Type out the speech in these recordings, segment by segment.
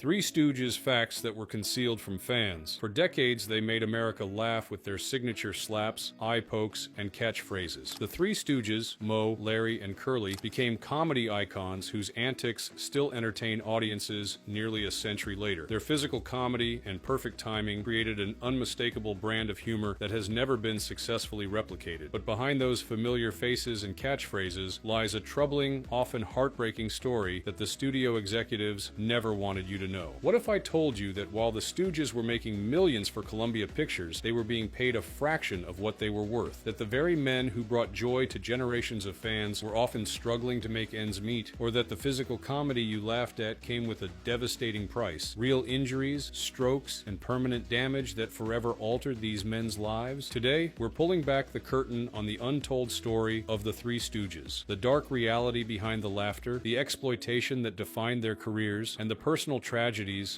Three Stooges facts that were concealed from fans. For decades, they made America laugh with their signature slaps, eye pokes, and catchphrases. The Three Stooges, Moe, Larry, and Curly, became comedy icons whose antics still entertain audiences nearly a century later. Their physical comedy and perfect timing created an unmistakable brand of humor that has never been successfully replicated. But behind those familiar faces and catchphrases lies a troubling, often heartbreaking story that the studio executives never wanted you to know. What if I told you that while the Stooges were making millions for Columbia Pictures, they were being paid a fraction of what they were worth? That the very men who brought joy to generations of fans were often struggling to make ends meet? Or that the physical comedy you laughed at came with a devastating price? Real injuries, strokes, and permanent damage that forever altered these men's lives? Today, we're pulling back the curtain on the untold story of the Three Stooges. The dark reality behind the laughter, the exploitation that defined their careers, and the personal tragedies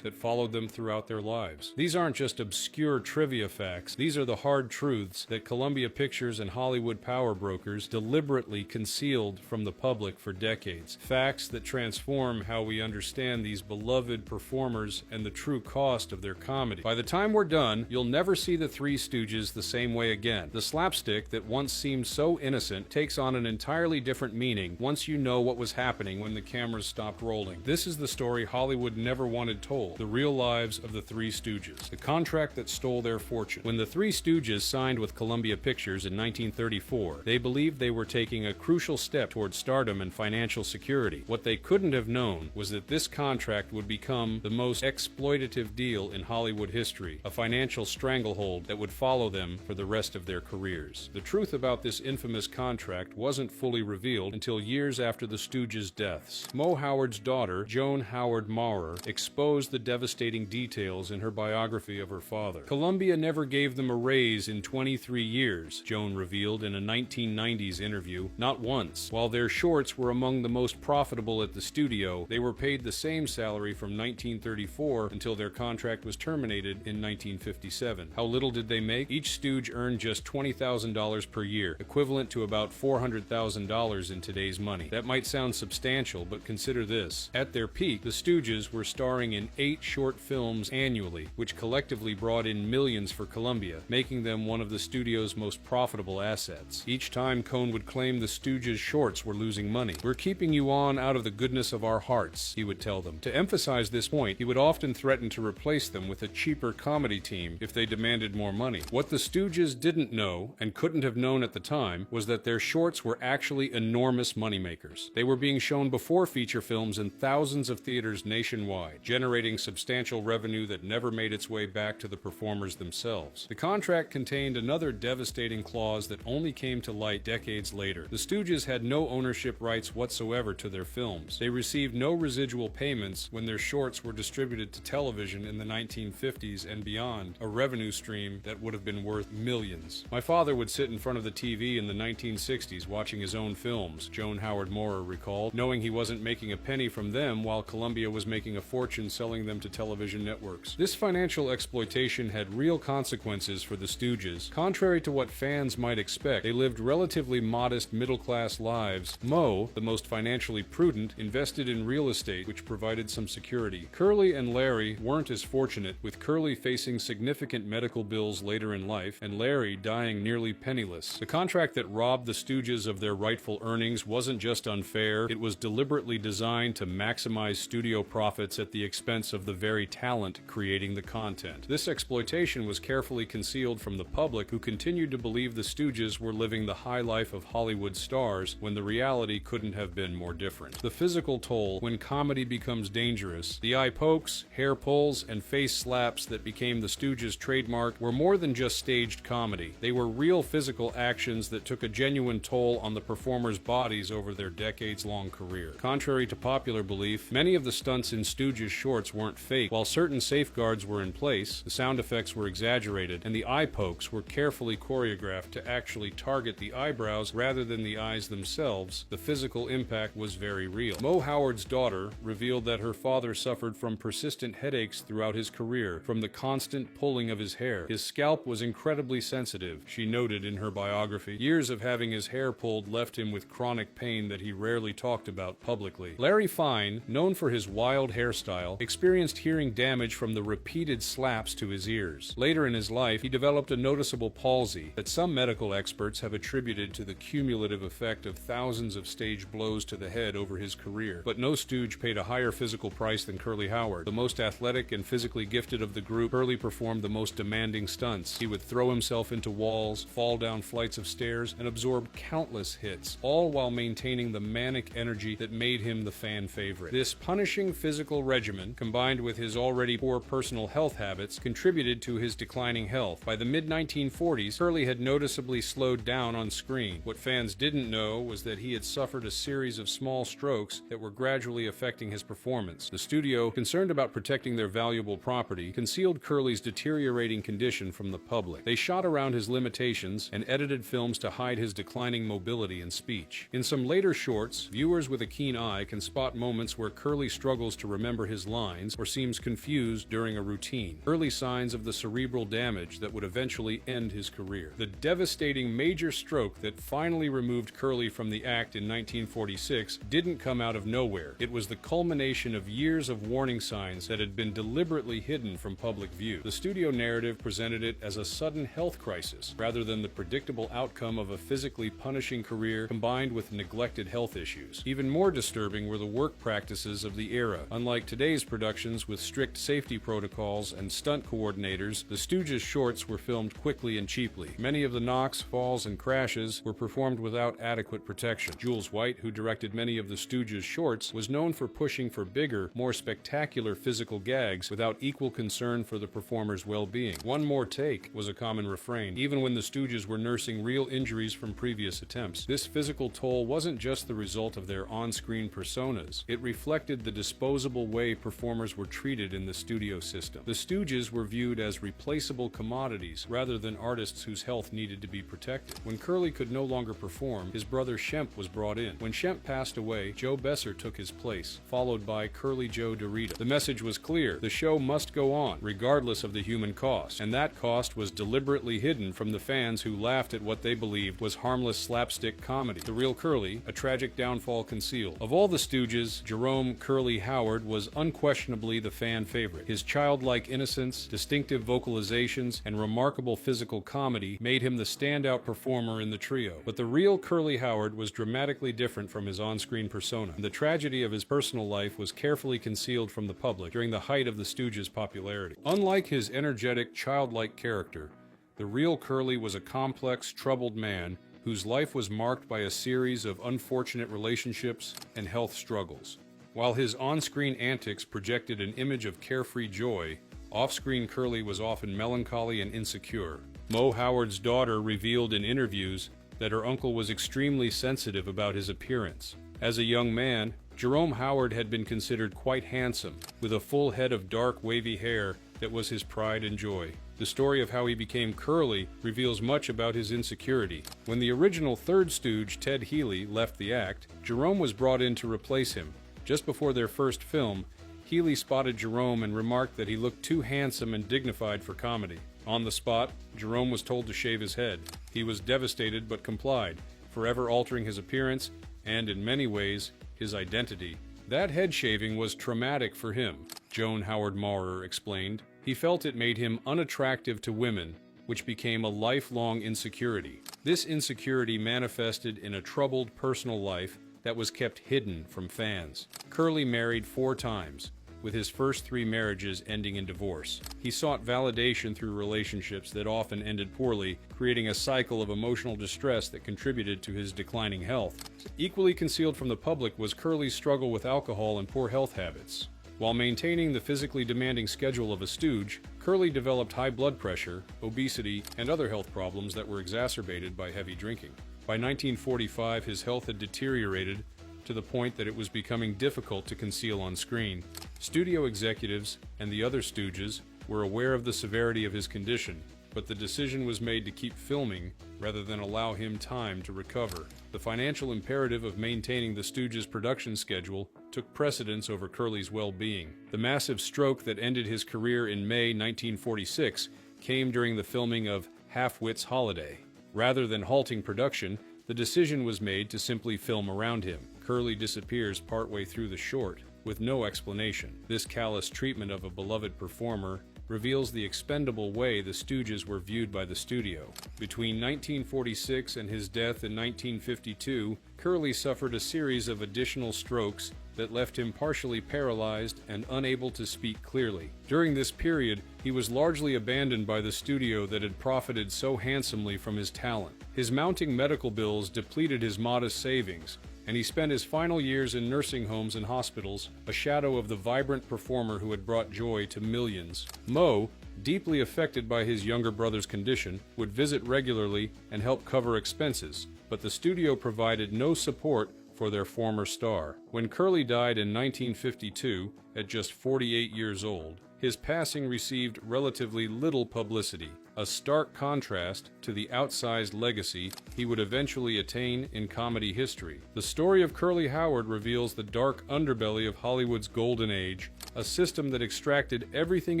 that followed them throughout their lives. These aren't just obscure trivia facts. These are the hard truths that Columbia Pictures and Hollywood power brokers deliberately concealed from the public for decades. Facts that transform how we understand these beloved performers and the true cost of their comedy. By the time we're done, you'll never see the Three Stooges the same way again. The slapstick that once seemed so innocent takes on an entirely different meaning once you know what was happening when the cameras stopped rolling. This is the story Hollywood never wanted told, the real lives of the Three Stooges, the contract that stole their fortune. When the Three Stooges signed with Columbia Pictures in 1934, they believed they were taking a crucial step toward stardom and financial security. What they couldn't have known was that this contract would become the most exploitative deal in Hollywood history, a financial stranglehold that would follow them for the rest of their careers. The truth about this infamous contract wasn't fully revealed until years after the Stooges' deaths. Moe Howard's daughter, Joan Howard Maurer, exposed the devastating details in her biography of her father. Columbia never gave them a raise in 23 years, Joan revealed in a 1990s interview. Not once. While their shorts were among the most profitable at the studio, they were paid the same salary from 1934 until their contract was terminated in 1957. How little did they make? Each Stooge earned just $20,000 per year, equivalent to about $400,000 in today's money. That might sound substantial, but consider this. At their peak, the Stooges were starring in 8 short films annually, which collectively brought in millions for Columbia, making them one of the studio's most profitable assets. Each time Cohn would claim the Stooges' shorts were losing money. "We're keeping you on out of the goodness of our hearts," he would tell them. To emphasize this point, he would often threaten to replace them with a cheaper comedy team if they demanded more money. What the Stooges didn't know, and couldn't have known at the time, was that their shorts were actually enormous moneymakers. They were being shown before feature films in thousands of theaters nationwide, generating substantial revenue that never made its way back to the performers themselves. The contract contained another devastating clause that only came to light decades later. The Stooges had no ownership rights whatsoever to their films. They received no residual payments when their shorts were distributed to television in the 1950s and beyond, a revenue stream that would have been worth millions. "My father would sit in front of the TV in the 1960s watching his own films," Joan Howard Maurer recalled, knowing he wasn't making a penny from them while Columbia was making a fortune selling them to television networks. This financial exploitation had real consequences for the Stooges. Contrary to what fans might expect, they lived relatively modest middle-class lives. Moe, the most financially prudent, invested in real estate, which provided some security. Curly and Larry weren't as fortunate, with Curly facing significant medical bills later in life, and Larry dying nearly penniless. The contract that robbed the Stooges of their rightful earnings wasn't just unfair, it was deliberately designed to maximize studio profits at the expense of the very talent creating the content. This exploitation was carefully concealed from the public, who continued to believe the Stooges were living the high life of Hollywood stars when the reality couldn't have been more different. The physical toll when comedy becomes dangerous, the eye pokes, hair pulls, and face slaps that became the Stooges' trademark were more than just staged comedy. They were real physical actions that took a genuine toll on the performers' bodies over their decades-long career. Contrary to popular belief, many of the stunts in Stooges' shorts weren't fake. While certain safeguards were in place, the sound effects were exaggerated, and the eye pokes were carefully choreographed to actually target the eyebrows rather than the eyes themselves. The physical impact was very real. Moe Howard's daughter revealed that her father suffered from persistent headaches throughout his career, from the constant pulling of his hair. His scalp was incredibly sensitive, she noted in her biography. Years of having his hair pulled left him with chronic pain that he rarely talked about publicly. Larry Fine, known for his wild hairstyle, lifestyle, experienced hearing damage from the repeated slaps to his ears. Later in his life, he developed a noticeable palsy that some medical experts have attributed to the cumulative effect of thousands of staged blows to the head over his career. But no stooge paid a higher physical price than Curly Howard. The most athletic and physically gifted of the group, Curly performed the most demanding stunts. He would throw himself into walls, fall down flights of stairs, and absorb countless hits, all while maintaining the manic energy that made him the fan favorite. This punishing physical regimen, combined with his already poor personal health habits, contributed to his declining health. By the mid-1940s, Curly had noticeably slowed down on screen. What fans didn't know was that he had suffered a series of small strokes that were gradually affecting his performance. The studio, concerned about protecting their valuable property, concealed Curly's deteriorating condition from the public. They shot around his limitations and edited films to hide his declining mobility and speech. In some later shorts, viewers with a keen eye can spot moments where Curly struggles to remember his lines or seems confused during a routine, early signs of the cerebral damage that would eventually end his career. The devastating major stroke that finally removed Curly from the act in 1946 didn't come out of nowhere. It was the culmination of years of warning signs that had been deliberately hidden from public view. The studio narrative presented it as a sudden health crisis, rather than the predictable outcome of a physically punishing career combined with neglected health issues. Even more disturbing were the work practices of the era. Unlike today's productions with strict safety protocols and stunt coordinators, the Stooges shorts were filmed quickly and cheaply. Many of the knocks, falls, and crashes were performed without adequate protection. Jules White, who directed many of the Stooges shorts, was known for pushing for bigger, more spectacular physical gags without equal concern for the performer's well-being. "One more take" was a common refrain, even when the Stooges were nursing real injuries from previous attempts. This physical toll wasn't just the result of their on-screen personas. It reflected the disposable way performers were treated in the studio system. The Stooges were viewed as replaceable commodities rather than artists whose health needed to be protected. When Curly could no longer perform, his brother Shemp was brought in. When Shemp passed away, Joe Besser took his place, followed by Curly Joe DeRita. The message was clear: the show must go on, regardless of the human cost, and that cost was deliberately hidden from the fans who laughed at what they believed was harmless slapstick comedy. The real Curly, a tragic downfall concealed. Of all the Stooges, Jerome "Curly" Howard was unquestionably the fan favorite. His childlike innocence, distinctive vocalizations, and remarkable physical comedy made him the standout performer in the trio. But the real Curly Howard was dramatically different from his on-screen persona. The tragedy of his personal life was carefully concealed from the public during the height of the Stooges' popularity. Unlike his energetic, childlike character, the real Curly was a complex, troubled man whose life was marked by a series of unfortunate relationships and health struggles. While his on-screen antics projected an image of carefree joy, off-screen Curly was often melancholy and insecure. Mo Howard's daughter revealed in interviews that her uncle was extremely sensitive about his appearance. As a young man, Jerome Howard had been considered quite handsome, with a full head of dark, wavy hair that was his pride and joy. The story of how he became Curly reveals much about his insecurity. When the original third Stooge, Ted Healy, left the act, Jerome was brought in to replace him. Just before their first film, Healy spotted Jerome and remarked that he looked too handsome and dignified for comedy. On the spot, Jerome was told to shave his head. He was devastated but complied, forever altering his appearance and, in many ways, his identity. That head shaving was traumatic for him, Joan Howard Maurer explained. He felt it made him unattractive to women, which became a lifelong insecurity. This insecurity manifested in a troubled personal life that was kept hidden from fans. Curly married 4 times, with his first 3 marriages ending in divorce. He sought validation through relationships that often ended poorly, creating a cycle of emotional distress that contributed to his declining health. Equally concealed from the public was Curly's struggle with alcohol and poor health habits. While maintaining the physically demanding schedule of a stooge, Curly developed high blood pressure, obesity, and other health problems that were exacerbated by heavy drinking. By 1945, his health had deteriorated to the point that it was becoming difficult to conceal on screen. Studio executives and the other Stooges were aware of the severity of his condition, but the decision was made to keep filming rather than allow him time to recover. The financial imperative of maintaining the Stooges' production schedule took precedence over Curly's well-being. The massive stroke that ended his career in May 1946 came during the filming of Half-Wit's Holiday. Rather than halting production, the decision was made to simply film around him. Curly disappears partway through the short. with no explanation. This callous treatment of a beloved performer reveals the expendable way the Stooges were viewed by the studio. Between 1946 and his death in 1952, Curly suffered a series of additional strokes that left him partially paralyzed and unable to speak clearly. During this period, he was largely abandoned by the studio that had profited so handsomely from his talent. His mounting medical bills depleted his modest savings, and he spent his final years in nursing homes and hospitals, a shadow of the vibrant performer who had brought joy to millions. Moe, deeply affected by his younger brother's condition, would visit regularly and help cover expenses, but the studio provided no support for their former star. When Curly died in 1952, at just 48 years old, his passing received relatively little publicity, a stark contrast to the outsized legacy he would eventually attain in comedy history. The story of Curly Howard reveals the dark underbelly of Hollywood's golden age, a system that extracted everything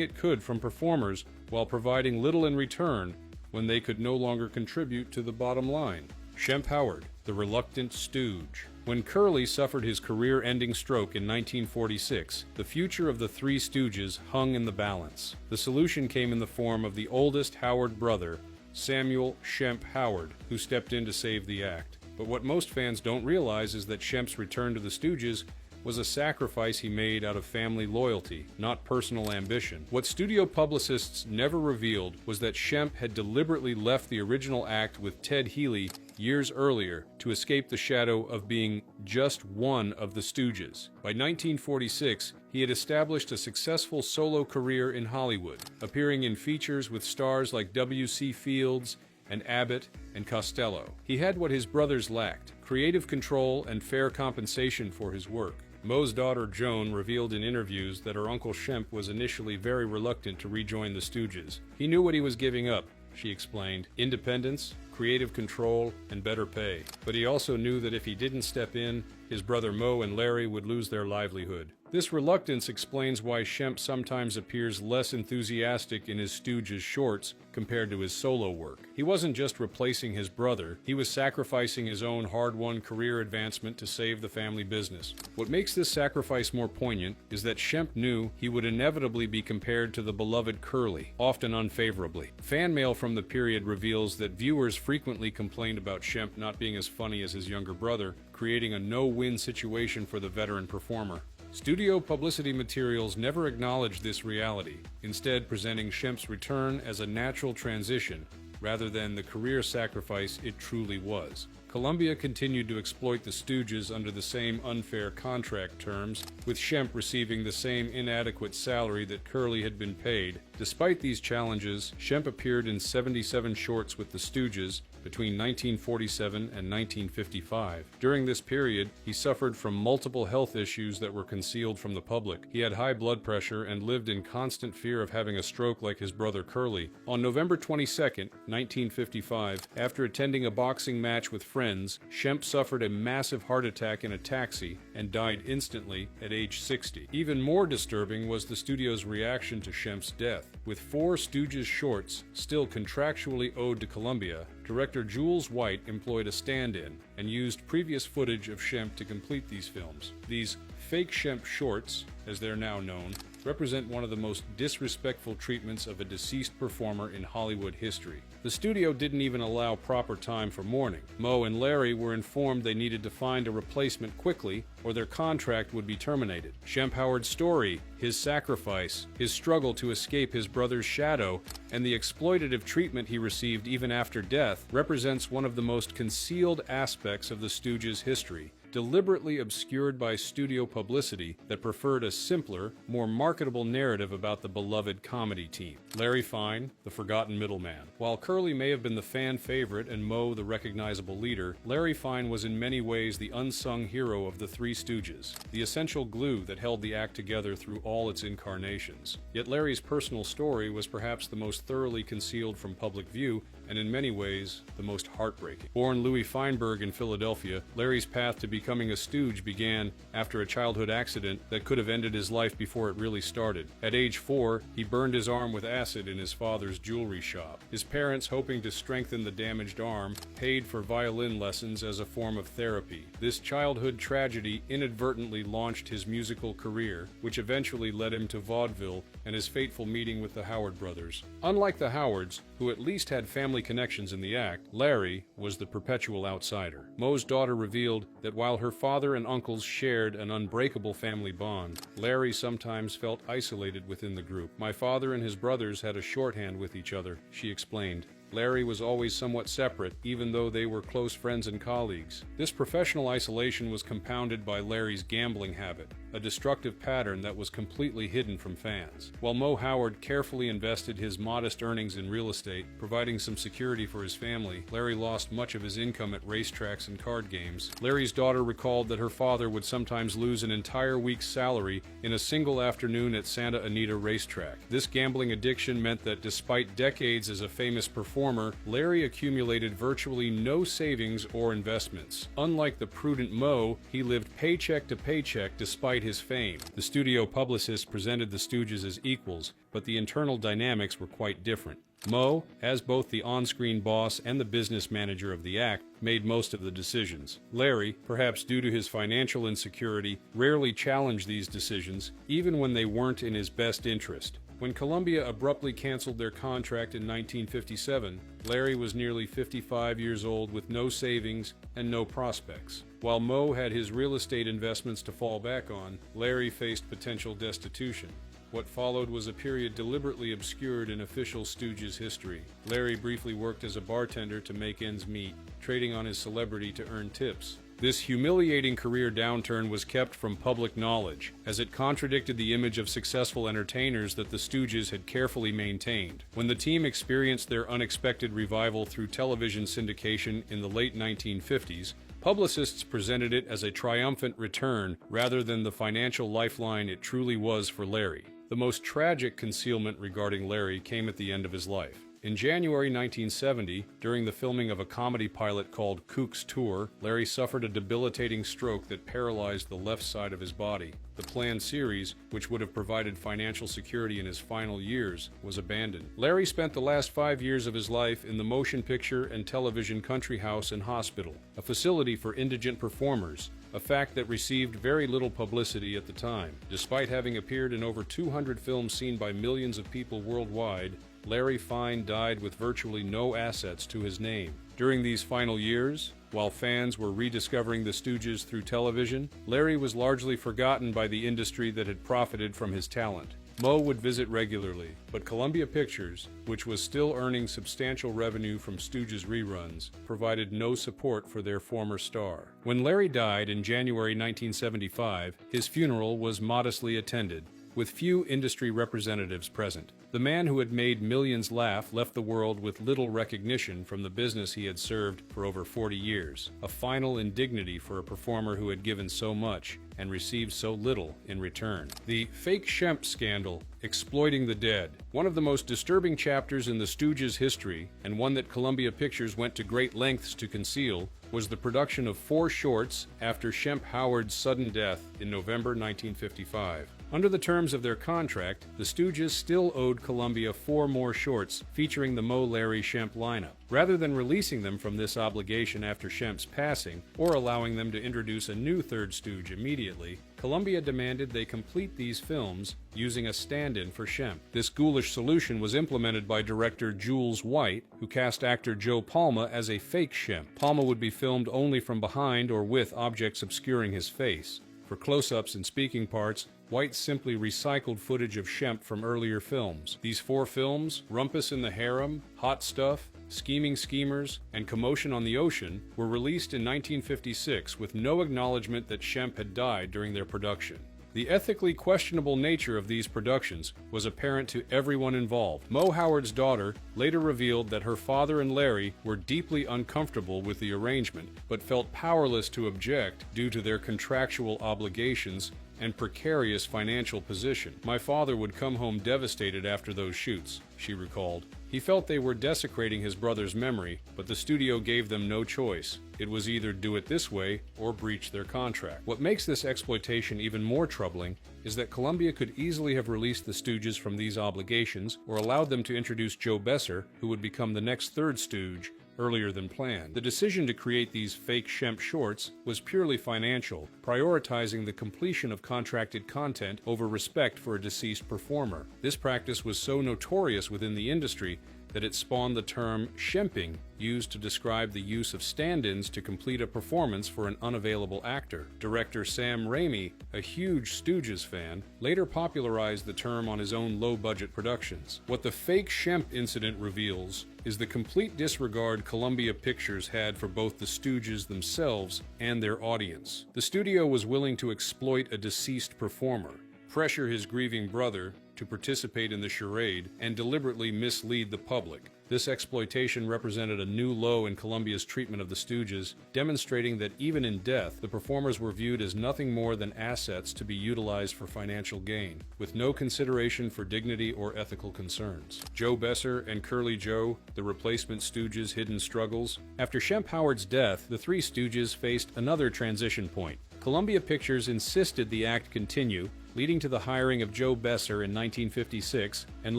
it could from performers while providing little in return when they could no longer contribute to the bottom line. Shemp Howard, the reluctant stooge. When Curly suffered his career-ending stroke in 1946, the future of the Three Stooges hung in the balance. The solution came in the form of the oldest Howard brother, Samuel Shemp Howard, who stepped in to save the act. But what most fans don't realize is that Shemp's return to the Stooges was a sacrifice he made out of family loyalty, not personal ambition. What studio publicists never revealed was that Shemp had deliberately left the original act with Ted Healy years earlier to escape the shadow of being just one of the Stooges. By 1946, he had established a successful solo career in Hollywood, appearing in features with stars like W.C. Fields and Abbott and Costello. He had what his brothers lacked: creative control and fair compensation for his work. Moe's daughter Joan revealed in interviews that her Uncle Shemp was initially very reluctant to rejoin the Stooges. He knew what he was giving up, she explained: independence, creative control, and better pay. But he also knew that if he didn't step in, his brother Moe and Larry would lose their livelihood. This reluctance explains why Shemp sometimes appears less enthusiastic in his Stooges shorts compared to his solo work. He wasn't just replacing his brother, he was sacrificing his own hard-won career advancement to save the family business. What makes this sacrifice more poignant is that Shemp knew he would inevitably be compared to the beloved Curly, often unfavorably. Fan mail from the period reveals that viewers frequently complained about Shemp not being as funny as his younger brother, creating a no-win situation for the veteran performer. Studio publicity materials never acknowledged this reality, instead presenting Shemp's return as a natural transition rather than the career sacrifice it truly was. Columbia continued to exploit the Stooges under the same unfair contract terms, with Shemp receiving the same inadequate salary that Curly had been paid. Despite these challenges, Shemp appeared in 77 shorts with the Stooges between 1947 and 1955. During this period, he suffered from multiple health issues that were concealed from the public. He had high blood pressure and lived in constant fear of having a stroke like his brother Curly. On November 22, 1955, after attending a boxing match with friends, Shemp suffered a massive heart attack in a taxi and died instantly at age 60. Even more disturbing was the studio's reaction to Shemp's death. With 4 Stooges shorts still contractually owed to Columbia, director Jules White employed a stand-in and used previous footage of Shemp to complete these films. These fake Shemp shorts, as they're now known, represent one of the most disrespectful treatments of a deceased performer in Hollywood history. The studio didn't even allow proper time for mourning. Moe and Larry were informed they needed to find a replacement quickly or their contract would be terminated. Shemp Howard's story, his sacrifice, his struggle to escape his brother's shadow, and the exploitative treatment he received even after death represents one of the most concealed aspects of the Stooges' history, deliberately obscured by studio publicity that preferred a simpler, more marketable narrative about the beloved comedy team. Larry Fine, the forgotten middleman. While Curly may have been the fan favorite and Moe the recognizable leader, Larry Fine was in many ways the unsung hero of the Three Stooges, the essential glue that held the act together through all its incarnations. Yet Larry's personal story was perhaps the most thoroughly concealed from public view, and in many ways, the most heartbreaking. Born Louis Feinberg in Philadelphia, Larry's path to becoming a stooge began after a childhood accident that could have ended his life before it really started. At age 4, he burned his arm with acid in his father's jewelry shop. His parents, hoping to strengthen the damaged arm, paid for violin lessons as a form of therapy. This childhood tragedy inadvertently launched his musical career, which eventually led him to vaudeville and his fateful meeting with the Howard brothers. Unlike the Howards, who at least had family connections in the act, Larry was the perpetual outsider. Moe's daughter revealed that while her father and uncles shared an unbreakable family bond, Larry sometimes felt isolated within the group. "My father and his brothers had a shorthand with each other," she explained. Larry was always somewhat separate, even though they were close friends and colleagues. This professional isolation was compounded by Larry's gambling habit, a destructive pattern that was completely hidden from fans. While Moe Howard carefully invested his modest earnings in real estate, providing some security for his family, Larry lost much of his income at racetracks and card games. Larry's daughter recalled that her father would sometimes lose an entire week's salary in a single afternoon at Santa Anita racetrack. This gambling addiction meant that despite decades as a famous performer, Larry accumulated virtually no savings or investments. Unlike the prudent Moe, he lived paycheck to paycheck despite his fame. The studio publicists presented the Stooges as equals, but the internal dynamics were quite different. Moe, as both the on-screen boss and the business manager of the act, made most of the decisions. Larry, perhaps due to his financial insecurity, rarely challenged these decisions, even when they weren't in his best interest. When Columbia abruptly canceled their contract in 1957, Larry was nearly 55 years old with no savings and no prospects. While Moe had his real estate investments to fall back on, Larry faced potential destitution. What followed was a period deliberately obscured in official Stooges history. Larry briefly worked as a bartender to make ends meet, trading on his celebrity to earn tips. This humiliating career downturn was kept from public knowledge, as it contradicted the image of successful entertainers that the Stooges had carefully maintained. When the team experienced their unexpected revival through television syndication in the late 1950s, publicists presented it as a triumphant return rather than the financial lifeline it truly was for Larry. The most tragic concealment regarding Larry came at the end of his life. In January 1970, during the filming of a comedy pilot called Kook's Tour, Larry suffered a debilitating stroke that paralyzed the left side of his body. The planned series, which would have provided financial security in his final years, was abandoned. Larry spent the last 5 years of his life in the Motion Picture and Television Country House and Hospital, a facility for indigent performers, a fact that received very little publicity at the time. Despite having appeared in over 200 films seen by millions of people worldwide, Larry Fine died with virtually no assets to his name. During these final years, while fans were rediscovering the Stooges through television, Larry was largely forgotten by the industry that had profited from his talent. Moe would visit regularly, but Columbia Pictures, which was still earning substantial revenue from Stooges reruns, provided no support for their former star. When Larry died in January 1975, his funeral was modestly attended, with few industry representatives present. The man who had made millions laugh left the world with little recognition from the business he had served for over 40 years, a final indignity for a performer who had given so much and received so little in return. The Fake Shemp scandal, exploiting the dead. One of the most disturbing chapters in the Stooges' history, and one that Columbia Pictures went to great lengths to conceal, was the production of 4 shorts after Shemp Howard's sudden death in November 1955. Under the terms of their contract, the Stooges still owed Columbia 4 more shorts featuring the Moe, Larry, Shemp lineup. Rather than releasing them from this obligation after Shemp's passing, or allowing them to introduce a new third Stooge immediately, Columbia demanded they complete these films using a stand-in for Shemp. This ghoulish solution was implemented by director Jules White, who cast actor Joe Palma as a fake Shemp. Palma would be filmed only from behind or with objects obscuring his face. For close-ups and speaking parts, White simply recycled footage of Shemp from earlier films. These 4 films, Rumpus in the Harem, Hot Stuff, Scheming Schemers, and Commotion on the Ocean, were released in 1956 with no acknowledgement that Shemp had died during their production. The ethically questionable nature of these productions was apparent to everyone involved. Moe Howard's daughter later revealed that her father and Larry were deeply uncomfortable with the arrangement, but felt powerless to object due to their contractual obligations and precarious financial position. "My father would come home devastated after those shoots," she recalled. "He felt they were desecrating his brother's memory, but the studio gave them no choice. It was either do it this way or breach their contract." What makes this exploitation even more troubling is that Columbia could easily have released the Stooges from these obligations or allowed them to introduce Joe Besser, who would become the next third Stooge, earlier than planned. The decision to create these fake Shemp shorts was purely financial, prioritizing the completion of contracted content over respect for a deceased performer. This practice was so notorious within the industry that it spawned the term shemping, used to describe the use of stand-ins to complete a performance for an unavailable actor. Director Sam Raimi, a huge Stooges fan, later popularized the term on his own low-budget productions. What the fake Shemp incident reveals is the complete disregard Columbia Pictures had for both the Stooges themselves and their audience. The studio was willing to exploit a deceased performer, pressure his grieving brother to participate in the charade, and deliberately mislead the public. This exploitation represented a new low in Columbia's treatment of the Stooges, demonstrating that even in death, the performers were viewed as nothing more than assets to be utilized for financial gain, with no consideration for dignity or ethical concerns. Joe Besser and Curly Joe, the replacement Stooges' hidden struggles. After Shemp Howard's death, the three Stooges faced another transition point. Columbia Pictures insisted the act continue, leading to the hiring of Joe Besser in 1956, and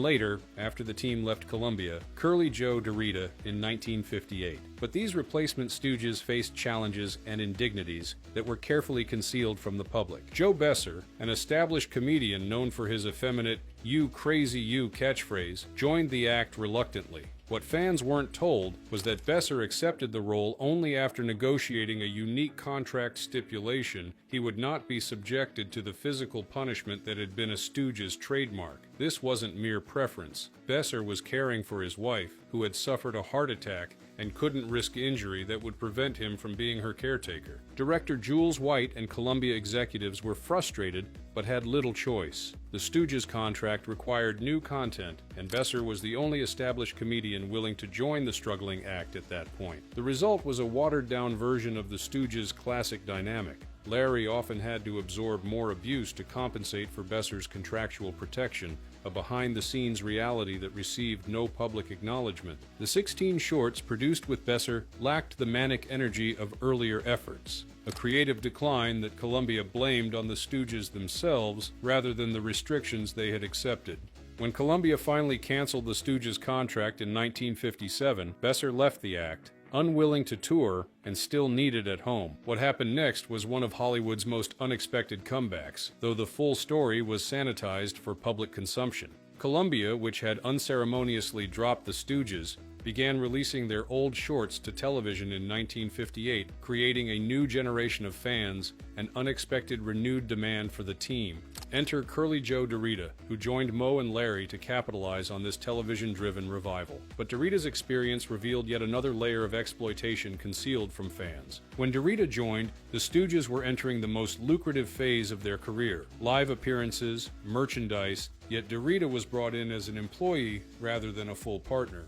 later, after the team left Columbia, Curly Joe DeRita in 1958. But these replacement Stooges faced challenges and indignities that were carefully concealed from the public. Joe Besser, an established comedian known for his effeminate "you crazy you" catchphrase, joined the act reluctantly. What fans weren't told was that Besser accepted the role only after negotiating a unique contract stipulation he would not be subjected to the physical punishment that had been a Stooges' trademark. This wasn't mere preference. Besser was caring for his wife, who had suffered a heart attack and couldn't risk injury that would prevent him from being her caretaker. Director Jules White and Columbia executives were frustrated but had little choice. The Stooges contract required new content, and Besser was the only established comedian willing to join the struggling act at that point. The result was a watered-down version of the Stooges' classic dynamic. Larry often had to absorb more abuse to compensate for Besser's contractual protection, a behind-the-scenes reality that received no public acknowledgement. The 16 shorts produced with Besser lacked the manic energy of earlier efforts, a creative decline that Columbia blamed on the Stooges themselves rather than the restrictions they had accepted. When Columbia finally canceled the Stooges' contract in 1957, Besser left the act, unwilling to tour and still needed at home. What happened next was one of Hollywood's most unexpected comebacks, though the full story was sanitized for public consumption. Columbia, which had unceremoniously dropped the Stooges, began releasing their old shorts to television in 1958, creating a new generation of fans and unexpected renewed demand for the team. Enter Curly Joe DeRita, who joined Moe and Larry to capitalize on this television-driven revival. But DeRita's experience revealed yet another layer of exploitation concealed from fans. When DeRita joined, the Stooges were entering the most lucrative phase of their career. Live appearances, merchandise, yet DeRita was brought in as an employee rather than a full partner,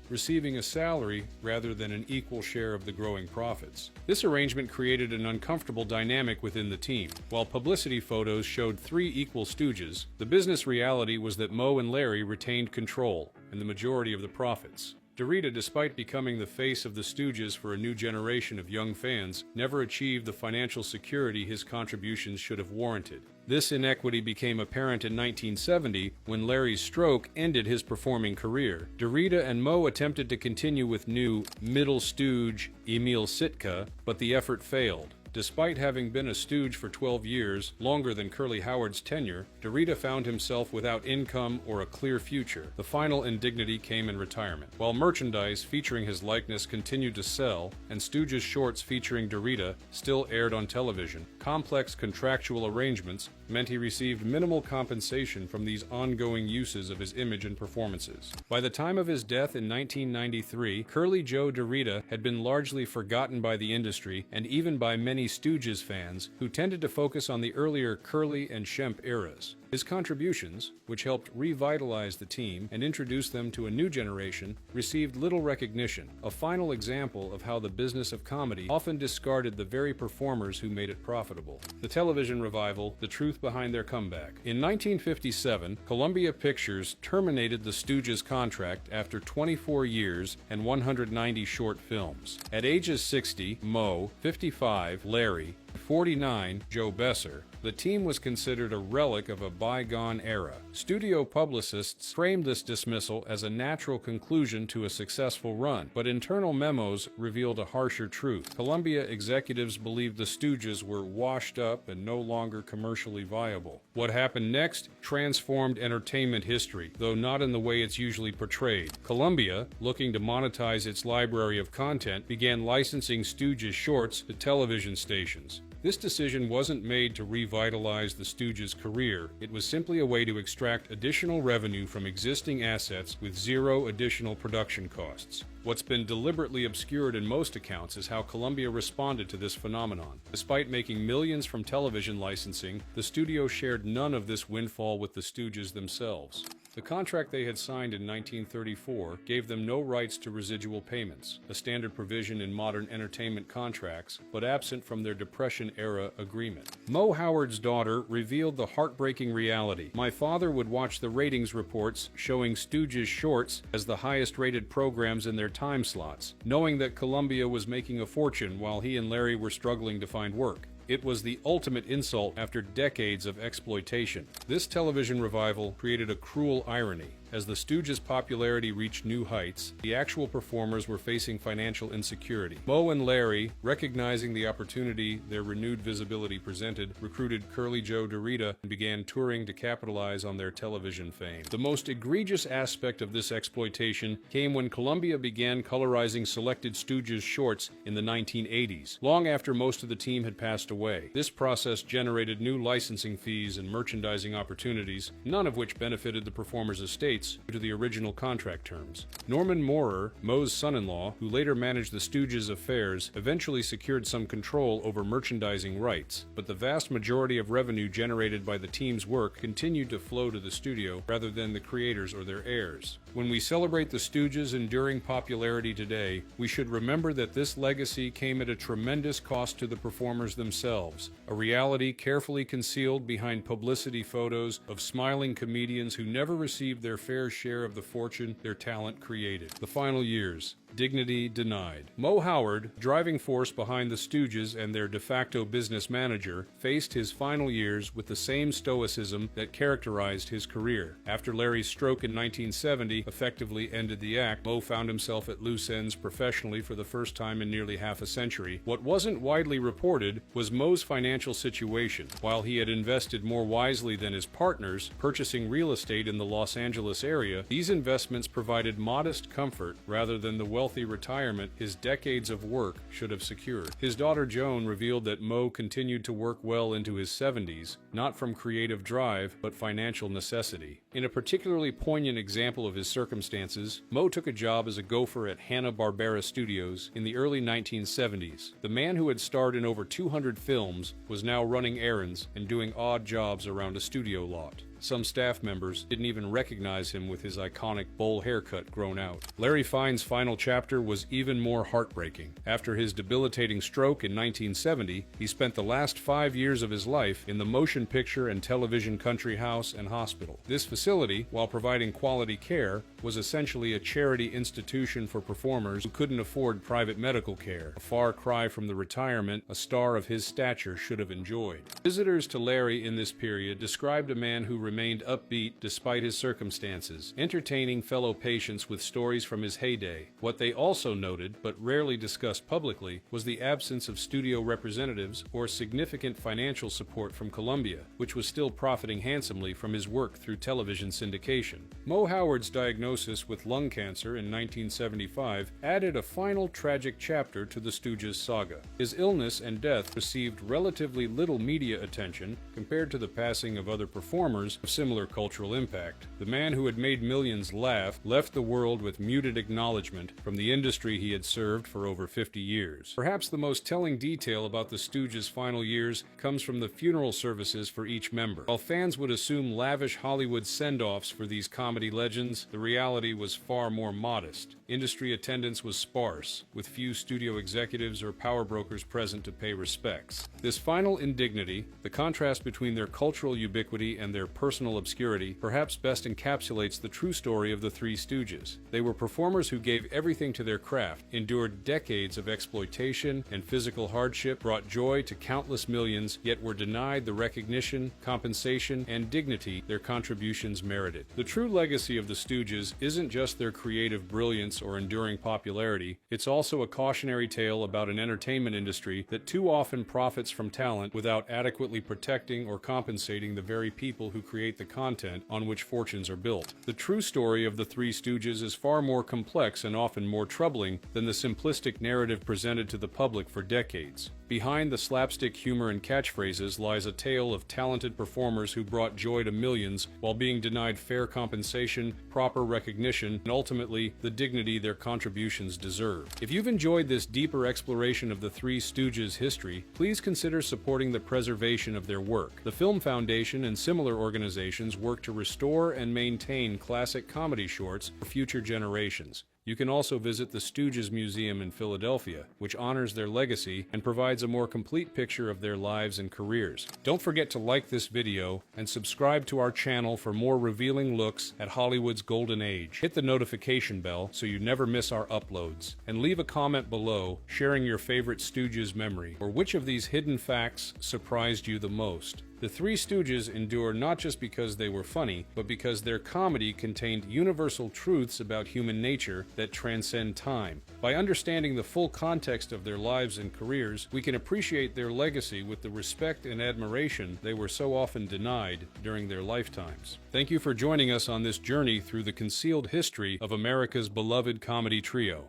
receiving a salary rather than an equal share of the growing profits. This arrangement created an uncomfortable dynamic within the team. While publicity photos showed 3 equal Stooges, the business reality was that Moe and Larry retained control and the majority of the profits. DeRita, despite becoming the face of the Stooges for a new generation of young fans, never achieved the financial security his contributions should have warranted. This inequity became apparent in 1970 when Larry's stroke ended his performing career. DeRita and Moe attempted to continue with new middle Stooge Emil Sitka, but the effort failed. Despite having been a Stooge for 12 years, longer than Curly Howard's tenure, DeRita found himself without income or a clear future. The final indignity came in retirement. While merchandise featuring his likeness continued to sell, and Stooges shorts featuring DeRita still aired on television, complex contractual arrangements meant he received minimal compensation from these ongoing uses of his image and performances. By the time of his death in 1993, Curly Joe DeRita had been largely forgotten by the industry and even by many Stooges fans who tended to focus on the earlier Curly and Shemp eras. His contributions, which helped revitalize the team and introduce them to a new generation, received little recognition, a final example of how the business of comedy often discarded the very performers who made it profitable. The television revival, the truth behind their comeback. In 1957, Columbia Pictures terminated the Stooges' contract after 24 years and 190 short films. At ages 60, Moe, 55, Larry, 49, Joe Besser, the team was considered a relic of a bygone era. Studio publicists framed this dismissal as a natural conclusion to a successful run, but internal memos revealed a harsher truth. Columbia executives believed the Stooges were washed up and no longer commercially viable. What happened next transformed entertainment history, though not in the way it's usually portrayed. Columbia, looking to monetize its library of content, began licensing Stooges shorts to television stations. This decision wasn't made to revitalize the Stooges' career. It was simply a way to extract additional revenue from existing assets with zero additional production costs. What's been deliberately obscured in most accounts is how Columbia responded to this phenomenon. Despite making millions from television licensing, the studio shared none of this windfall with the Stooges themselves. The contract they had signed in 1934 gave them no rights to residual payments, a standard provision in modern entertainment contracts, but absent from their Depression-era agreement. Moe Howard's daughter revealed the heartbreaking reality. My father would watch the ratings reports showing Stooges shorts as the highest-rated programs in their time slots, knowing that Columbia was making a fortune while he and Larry were struggling to find work. It was the ultimate insult after decades of exploitation. This television revival created a cruel irony. As the Stooges' popularity reached new heights, the actual performers were facing financial insecurity. Moe and Larry, recognizing the opportunity their renewed visibility presented, recruited Curly Joe DeRita and began touring to capitalize on their television fame. The most egregious aspect of this exploitation came when Columbia began colorizing selected Stooges shorts in the 1980s, long after most of the team had passed away. This process generated new licensing fees and merchandising opportunities, none of which benefited the performers' estates due to the original contract terms. Norman Maurer, Moe's son-in-law, who later managed the Stooges' affairs, eventually secured some control over merchandising rights, but the vast majority of revenue generated by the team's work continued to flow to the studio rather than the creators or their heirs. When we celebrate the Stooges' enduring popularity today, we should remember that this legacy came at a tremendous cost to the performers themselves, a reality carefully concealed behind publicity photos of smiling comedians who never received their fair share of the fortune their talent created. The final years. Dignity denied. Moe Howard, driving force behind the Stooges and their de facto business manager, faced his final years with the same stoicism that characterized his career. After Larry's stroke in 1970 effectively ended the act, Moe found himself at loose ends professionally for the first time in nearly half a century. What wasn't widely reported was Moe's financial situation. While he had invested more wisely than his partners, purchasing real estate in the Los Angeles area, these investments provided modest comfort rather than the wealthy retirement his decades of work should have secured. His daughter Joan revealed that Moe continued to work well into his 70s, not from creative drive, but financial necessity. In a particularly poignant example of his circumstances, Moe took a job as a gopher at Hanna-Barbera Studios in the early 1970s. The man who had starred in over 200 films was now running errands and doing odd jobs around a studio lot. Some staff members didn't even recognize him with his iconic bowl haircut grown out. Larry Fine's final chapter was even more heartbreaking. After his debilitating stroke in 1970, he spent the last 5 years of his life in the motion picture and television country house and hospital. This facility, while providing quality care, was essentially a charity institution for performers who couldn't afford private medical care, a far cry from the retirement a star of his stature should have enjoyed. Visitors to Larry in this period described a man who remained upbeat despite his circumstances, entertaining fellow patients with stories from his heyday. What they also noted, but rarely discussed publicly, was the absence of studio representatives or significant financial support from Columbia, which was still profiting handsomely from his work through television syndication. Moe Howard's diagnosis with lung cancer in 1975 added a final tragic chapter to the Stooges saga. His illness and death received relatively little media attention compared to the passing of other performers years of similar cultural impact. The man who had made millions laugh left the world with muted acknowledgement from the industry he had served for over 50 years. Perhaps the most telling detail about the Stooges' final years comes from the funeral services for each member. While fans would assume lavish Hollywood send-offs for these comedy legends, the reality was far more modest. Industry attendance was sparse, with few studio executives or power brokers present to pay respects. This final indignity, the contrast between their cultural ubiquity and their personal obscurity, perhaps best encapsulates the true story of the Three Stooges. They were performers who gave everything to their craft, endured decades of exploitation and physical hardship, brought joy to countless millions, yet were denied the recognition, compensation, and dignity their contributions merited. The true legacy of the Stooges isn't just their creative brilliance or enduring popularity, it's also a cautionary tale about an entertainment industry that too often profits from talent without adequately protecting or compensating the very people who create the content on which fortunes are built. The true story of the Three Stooges is far more complex and often more troubling than the simplistic narrative presented to the public for decades. Behind the slapstick humor and catchphrases lies a tale of talented performers who brought joy to millions while being denied fair compensation, proper recognition, and ultimately the dignity their contributions deserve. If you've enjoyed this deeper exploration of the Three Stooges' history, please consider supporting the preservation of their work. The Film Foundation and similar organizations work to restore and maintain classic comedy shorts for future generations. You can also visit the Stooges Museum in Philadelphia, which honors their legacy and provides a more complete picture of their lives and careers. Don't forget to like this video and subscribe to our channel for more revealing looks at Hollywood's golden age. Hit the notification bell so you never miss our uploads. And leave a comment below sharing your favorite Stooges memory, or which of these hidden facts surprised you the most. The Three Stooges endure not just because they were funny, but because their comedy contained universal truths about human nature that transcend time. By understanding the full context of their lives and careers, we can appreciate their legacy with the respect and admiration they were so often denied during their lifetimes. Thank you for joining us on this journey through the concealed history of America's beloved comedy trio.